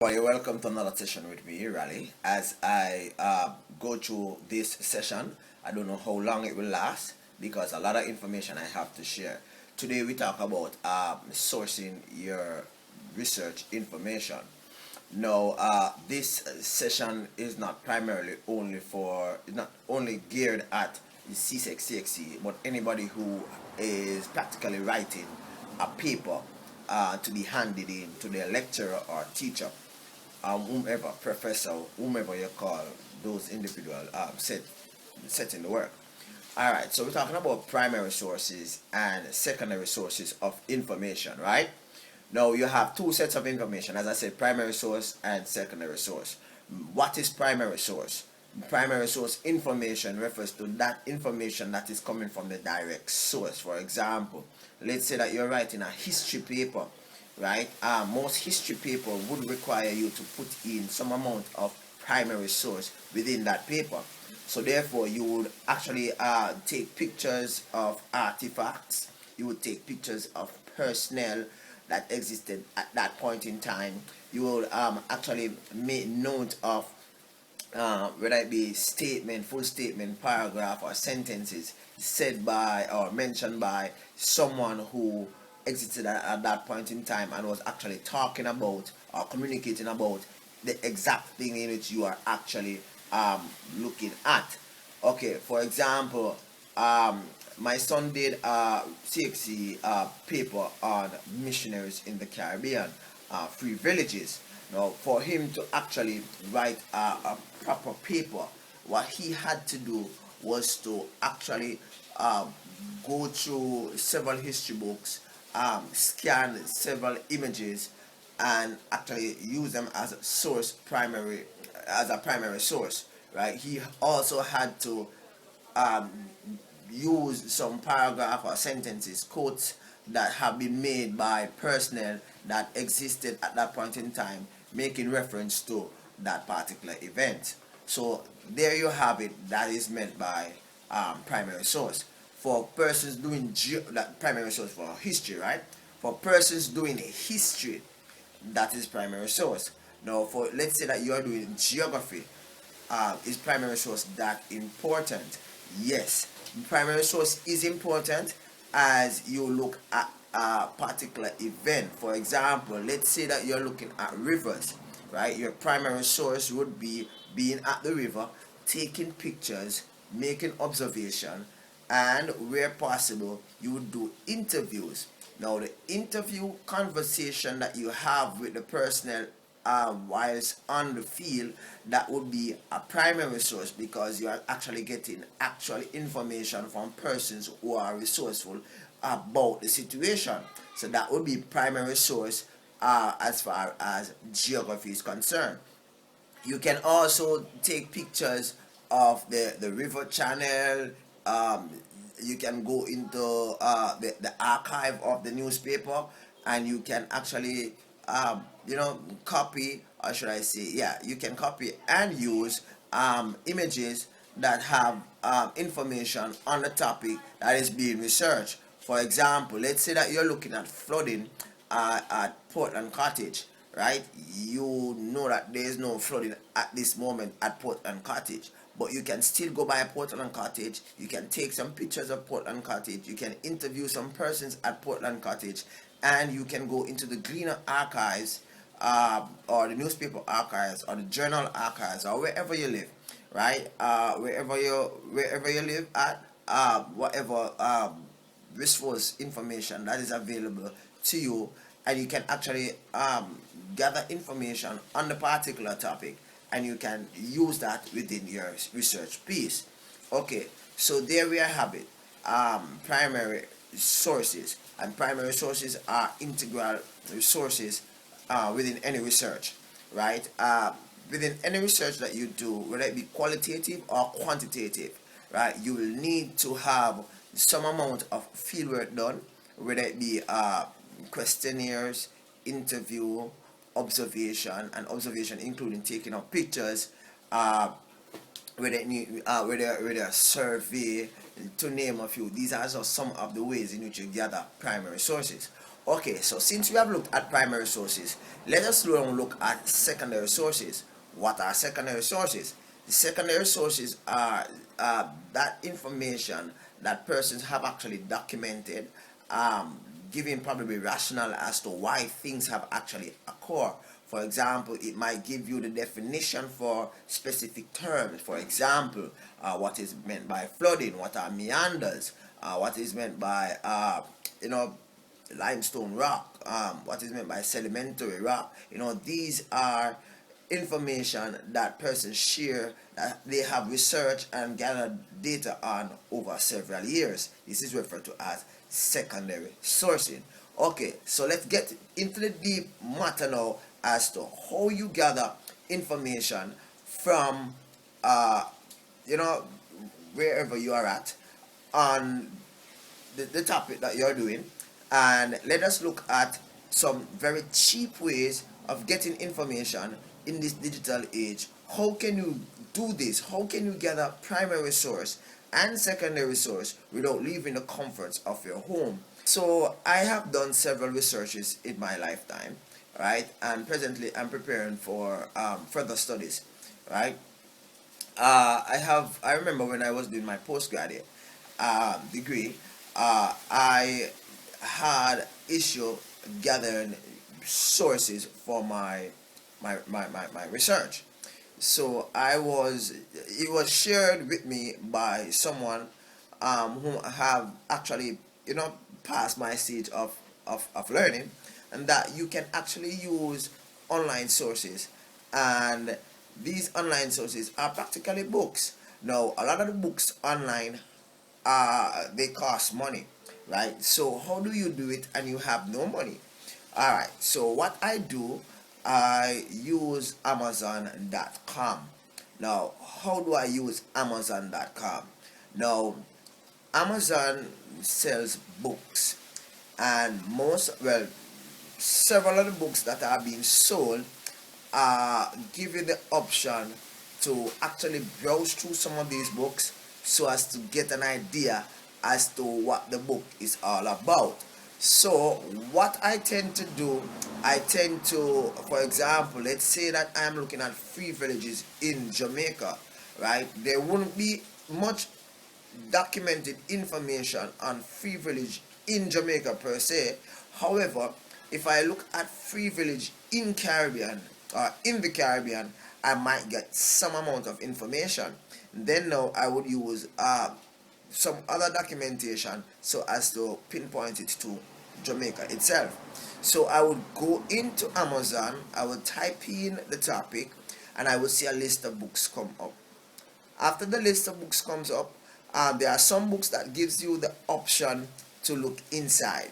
Welcome to another session with me, Raleigh. As I go through this session, I don't know how long it will last because a lot of information I have to share. Today we talk about sourcing your research information. Now, this session is not primarily not only geared at the Csec Cxc, but anybody who is practically writing a paper to be handed in to their lecturer or teacher, whomever, professor, whomever you call those individual setting the work. Alright, so we're talking about primary sources and secondary sources of information, right? Now you have two sets of information, as I said, primary source and secondary source. What is primary source? Primary source information refers to that information that is coming from the direct source. For example, let's say that you're writing a history paper, right? Most history paper would require you to put in some amount of primary source within that paper. So therefore you would actually take pictures of artifacts, you would take pictures of personnel that existed at that point in time. You will actually make note of whether it be statement, full statement, paragraph, or sentences said by or mentioned by someone who existed at that point in time and was actually talking about or communicating about the exact thing in which you are actually looking at. Okay, for example, my son did a CXC paper on missionaries in the Caribbean, free villages. Now, for him to actually write a proper paper, what he had to do was to actually go through several history books, scan several images, and actually use them as a primary source, right? He also had to um, use some paragraph or sentences, quotes that have been made by personnel that existed at that point in time, making reference to that particular event. So there you have it. That is meant by primary source. For persons doing that primary source for history, right? For persons doing history, that is primary source. Now, for let's say that you are doing geography, is primary source that important? Yes, primary source is important as you look at a particular event. For example, let's say that you're looking at rivers, right? Your primary source would be being at the river, taking pictures, making observation, and where possible, you would do interviews. Now, the interview conversation that you have with the personnel whilst on the field, that would be a primary source because you are actually getting actual information from persons who are resourceful about the situation. So that would be primary source as far as geography is concerned. You can also take pictures of the river channel. You can go into the archive of the newspaper and you can actually copy, or should I say, yeah, you can copy and use images that have information on the topic that is being researched. For example, let's say that you're looking at flooding at Portland Cottage, right? You know that there is no flooding at this moment at Portland Cottage, but you can still go by Portland Cottage. You can take some pictures of Portland Cottage. You can interview some persons at Portland Cottage, and you can go into the Gleaner archives, or the newspaper archives, or the journal archives, or wherever you live, right? Wherever you live at, whatever resource information that is available to you, and you can actually gather information on the particular topic, and you can use that within your research piece. Okay, so there we have it. Primary sources, and primary sources are integral resources within any research, right? Within any research that you do, whether it be qualitative or quantitative, right, you will need to have some amount of fieldwork done, whether it be questionnaires, interview, observation including taking of pictures, whether a survey, to name a few. These are just some of the ways in which you gather primary sources. Okay, so since we have looked at primary sources, let us now look at secondary sources. What are secondary sources? The secondary sources are that information that persons have actually documented, giving probably rationale as to why things have actually occurred. For example, it might give you the definition for specific terms. For example, what is meant by flooding, what are meanders, what is meant by you know limestone rock, what is meant by sedimentary rock. These are information that persons share that they have researched and gathered data on over several years. This is referred to as secondary sourcing. Okay, so let's get into the deep matter now as to how you gather information from you know wherever you are at on the topic that you're doing, and let us look at some very cheap ways of getting information in this digital age. How can you do this? How can you gather primary source and secondary source without leaving the comforts of your home? So I have done several researches in my lifetime, right? And presently I'm preparing for further studies, right? I remember when I was doing my postgraduate degree, I had issue gathering sources for my research. So it was shared with me by someone who have actually passed my stage of learning, and that you can actually use online sources, and these online sources are practically books. Now, a lot of the books online, they cost money, right? So how do you do it and you have no money? All right, so what I do, I use Amazon.com. Now, how do I use Amazon.com? Now, Amazon sells books, and several of the books that are being sold give you the option to actually browse through some of these books so as to get an idea as to what the book is all about. So what I tend to do, for example, let's say that I'm looking at free villages in Jamaica, right? There wouldn't be much documented information on free village in Jamaica per se. However, if I look at free village in Caribbean or in the Caribbean, I might get some amount of information. Then now I would use some other documentation so as to pinpoint it to Jamaica itself. So I would go into Amazon, I would type in the topic, and I would see a list of books come up. After the list of books comes up, there are some books that gives you the option to look inside.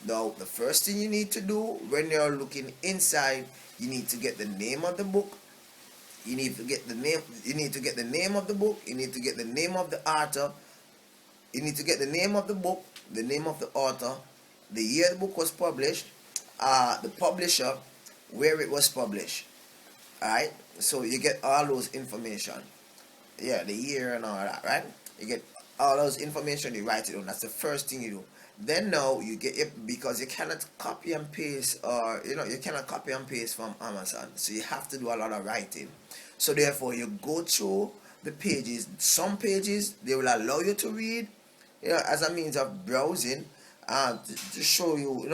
Now, the first thing you need to do when you're looking inside, you need to get the name of the book. You need to get the name. You need to get the name of the book. You need to get the name of the author. You need to get the name of the book, the name of the author, the year the book was published, the publisher, where it was published. Alright? So you get all those information. Yeah, the year and all that, right? You get all those information, you write it down. That's the first thing you do. Then now you get it, because you cannot copy and paste, or you cannot copy and paste from Amazon. So you have to do a lot of writing. So therefore you go through the pages. Some pages they will allow you to read, as a means of browsing, to show you,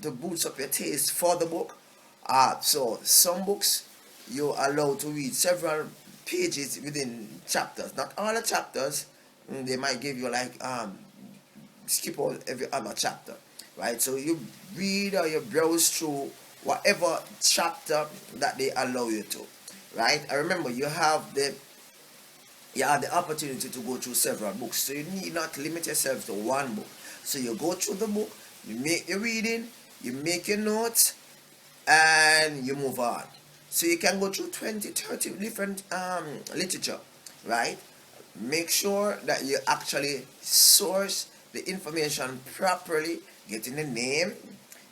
to boost up your taste for the book. So some books you are allowed to read several pages within chapters. Not all the chapters. They might give you like skip all every other chapter, right? So you read or you browse through whatever chapter that they allow you to, right? I remember you have the opportunity to go through several books, so you need not limit yourself to one book. So you go through the book, you make your reading, you make your notes, and you move on. So you can go through 20, 30 different literature, right? Make sure that you actually source the information properly, getting the name,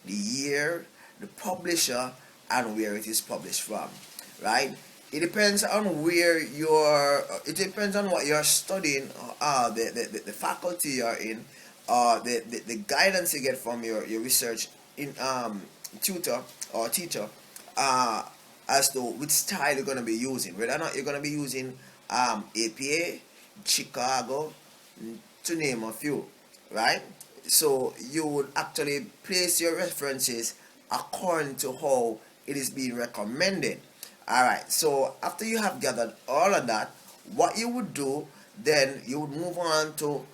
the year, the publisher, and where it is published from, right? It depends on it depends on what you're studying, the faculty you're in, or the guidance you get from your research in tutor or teacher as to which style you're going to be using, whether or not you're going to be using APA, Chicago, to name a few, right? So you would actually place your references according to how it is being recommended. All right, so after you have gathered all of that, what you would do, then you would move on to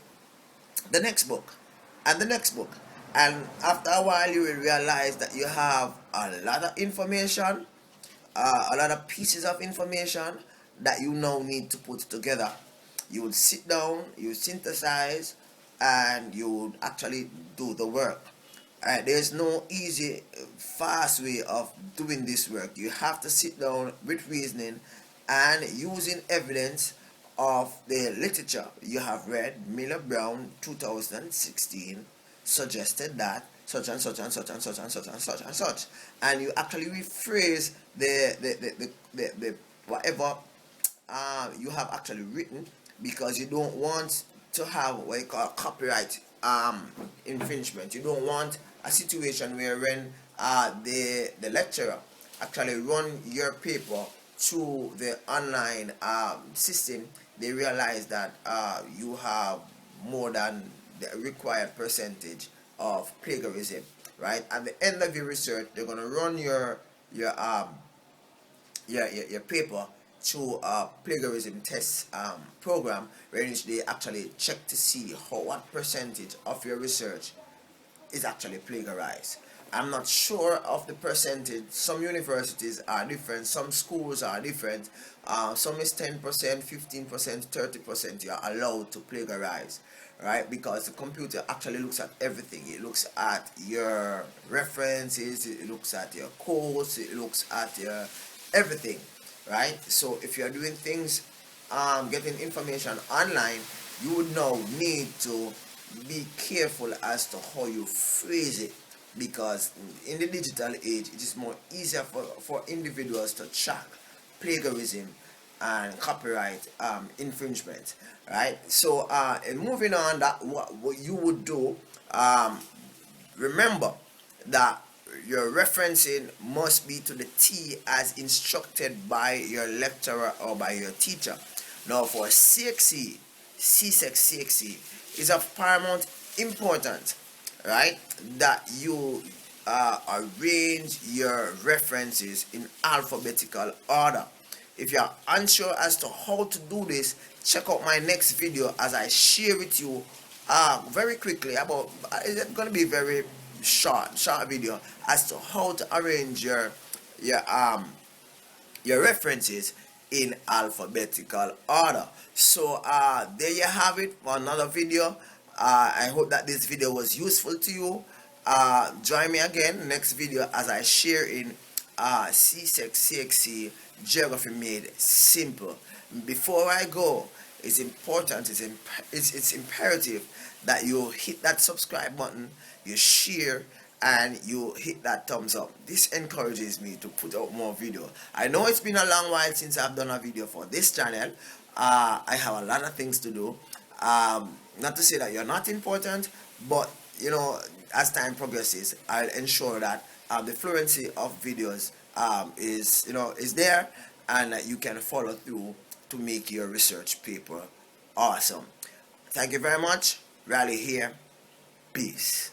the next book and the next book, and after a while you will realize that you have a lot of information, a lot of pieces of information that you now need to put together. You would sit down, you synthesize, and you would actually do the work. Alright, there's no easy, fast way of doing this work. You have to sit down with reasoning and using evidence of the literature you have read. Miller Brown 2016 suggested that such and such and such and such and such and such and such, and you actually rephrase the whatever you have actually written, because you don't want to have what you call copyright infringement. You don't want a situation where when the lecturer actually run your paper through the online system, they realize that you have more than the required percentage of plagiarism, right? At the end of your research, they're gonna run your paper through a plagiarism test program, where they actually check to see what percentage of your research is actually plagiarized. I'm not sure of the percentage. Some universities are different, some schools are different. Some is 10%, 15%, 30% you are allowed to plagiarize, right? Because the computer actually looks at everything. It looks at your references, it looks at your codes, it looks at your everything, right? So if you're doing things, getting information online, you would now need to be careful as to how you phrase it, because in the digital age it is more easier for individuals to track plagiarism and copyright infringement, right? So and moving on, that what you would do, remember that your referencing must be to the T as instructed by your lecturer or by your teacher. Now for CXC, Csec Cxc, is of paramount importance, right, that you arrange your references in alphabetical order. If you are unsure as to how to do this, check out my next video as I share with you very quickly about, it's going to be very short video as to how to arrange your references in alphabetical order. So there you have it for another video. I hope that this video was useful to you. Join me again next video as I share in Csec Cxc Geography Made Simple. Before I go, it's important, it's imperative that you hit that subscribe button, you share, and you hit that thumbs up. This encourages me to put out more video. I know it's been a long while since I've done a video for this channel. I have a lot of things to do. Not to say that you're not important, but you know, as time progresses, I'll ensure that the fluency of videos is there, and that you can follow through to make your research paper awesome. Thank you very much. Riley here. Peace.